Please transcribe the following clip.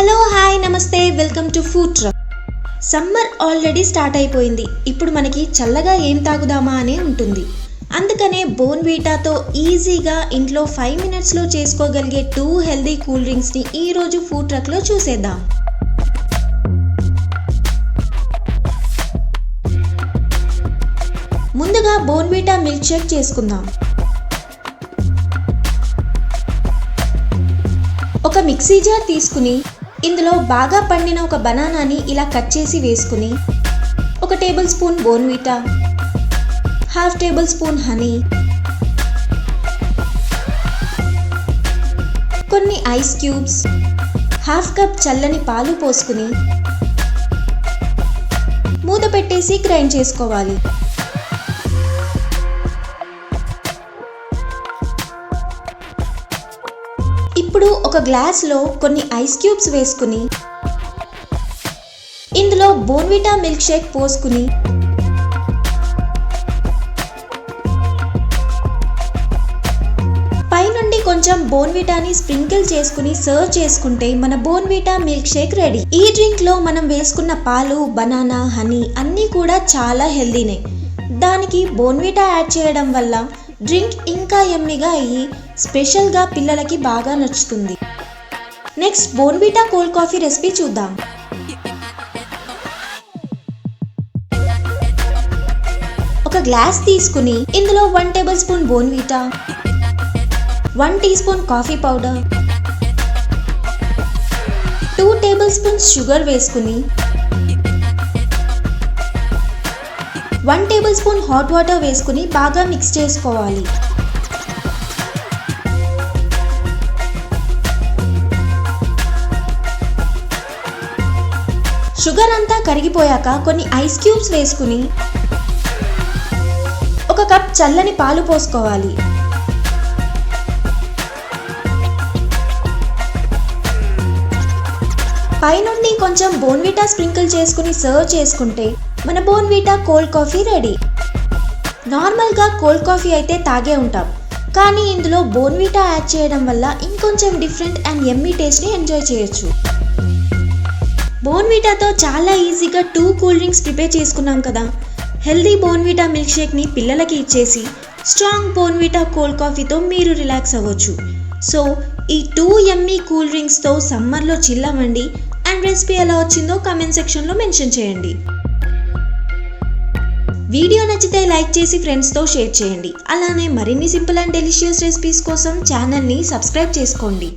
Hello hi నమస్తే welcome to food truck. Summer already start అయిపోయింది. ఇప్పుడు మనకి చల్లగా ఏం తాగుదామా అనే ఉంటుంది. అందుకనే బోర్న్విటాతో ఈజీగా ఇంట్లో 5 మినిట్స్లో చేసుకోగలిగే 2 హెల్దీ కూల్ డ్రింక్స్ని ఈరోజు ఫుడ్ ట్రక్లో చూసేద్దాం. ముందుగా బోర్న్విటా మిల్క్ షేక్ చేసుకుందాం. ఒక మిక్సీ జార్ తీసుకుని ఇందులో బాగా పండిన ఒక బనానాని ఇలా కట్ చేసి వేసుకుని 1 tablespoon Bournvita, 1/2 table spoon honey, కొన్ని ఐస్ క్యూబ్స్, 1/2 కప్ చల్లని పాలు పోసుకుని మూత పెట్టేసి గ్రైండ్ చేసుకోవాలి. ఇప్పుడు ఒక గ్లాస్లో కొన్ని ఐస్ క్యూబ్స్ వేసుకుని ఇందులో బోర్న్విటా మిల్క్ షేక్ పోసుకుని పైనుండి కొంచెం బోర్న్విటాని స్ప్రింకిల్ చేసుకుని సర్వ్ చేసుకుంటే మన బోర్న్విటా మిల్క్ షేక్ రెడీ. ఈ డ్రింక్ లో మనం వేసుకున్న పాలు, బనానా, హనీ అన్నీ కూడా చాలా హెల్దీనే. దానికి బోర్న్విటా యాడ్ చేయడం వల్ల డ్రింక్ ఇంకా యమ్మీగా అయ్యి స్పెషల్గా పిల్లలకి బాగా నచ్చుతుంది. Next Bournvita cold coffee recipe చూద్దాం. ఒక గ్లాస్ తీసుకుని ఇందులో 1 tablespoon Bournvita, 1 teaspoon coffee powder, 2 tablespoons sugar వేసుకుని 1 టేబుల్ స్పూన్ హాట్ వాటర్ వేసుకుని బాగా మిక్స్ చేసుకోవాలి. షుగర్ అంతా కరిగిపోయాక కొన్ని ఐస్ క్యూబ్స్ వేసుకుని 1 కప్ చల్లని పాలు పోసుకోవాలి. పైనుండి కొంచెం బోర్న్విటా స్ప్రింకిల్ చేసుకుని సర్వ్ చేసుకుంటే మన బోర్న్విటా కోల్డ్ కాఫీ రెడీ. నార్మల్గా కోల్డ్ కాఫీ అయితే తాగే ఉంటాం, కానీ ఇందులో బోర్న్విటా యాడ్ చేయడం వల్ల ఇంకొంచెం డిఫరెంట్ అండ్ యమ్మీ టేస్ట్ని ఎంజాయ్ చేయొచ్చు. బోర్న్విటాతో చాలా ఈజీగా 2 కూల్ డ్రింక్స్ ప్రిపేర్ చేసుకున్నాం కదా. హెల్దీ బోర్న్విటా మిల్క్ షేక్ని పిల్లలకి ఇచ్చేసి స్ట్రాంగ్ బోర్న్విటా కోల్డ్ కాఫీతో మీరు రిలాక్స్ అవ్వచ్చు. సో ఈ 2 యమ్మీ కూల్ డ్రింక్స్తో సమ్మర్లో చిల్ అవ్వండి. అండ్ రెసిపీ ఎలా వచ్చిందో కామెంట్ సెక్షన్లో మెన్షన్ చేయండి. వీడియో నచ్చితే లైక్ చేసి ఫ్రెండ్స్తో షేర్ చేయండి. అలానే మరిన్ని సింపుల్ అండ్ డెలిషియస్ రెసిపీస్ కోసం ఛానల్ని సబ్స్క్రైబ్ చేసుకోండి.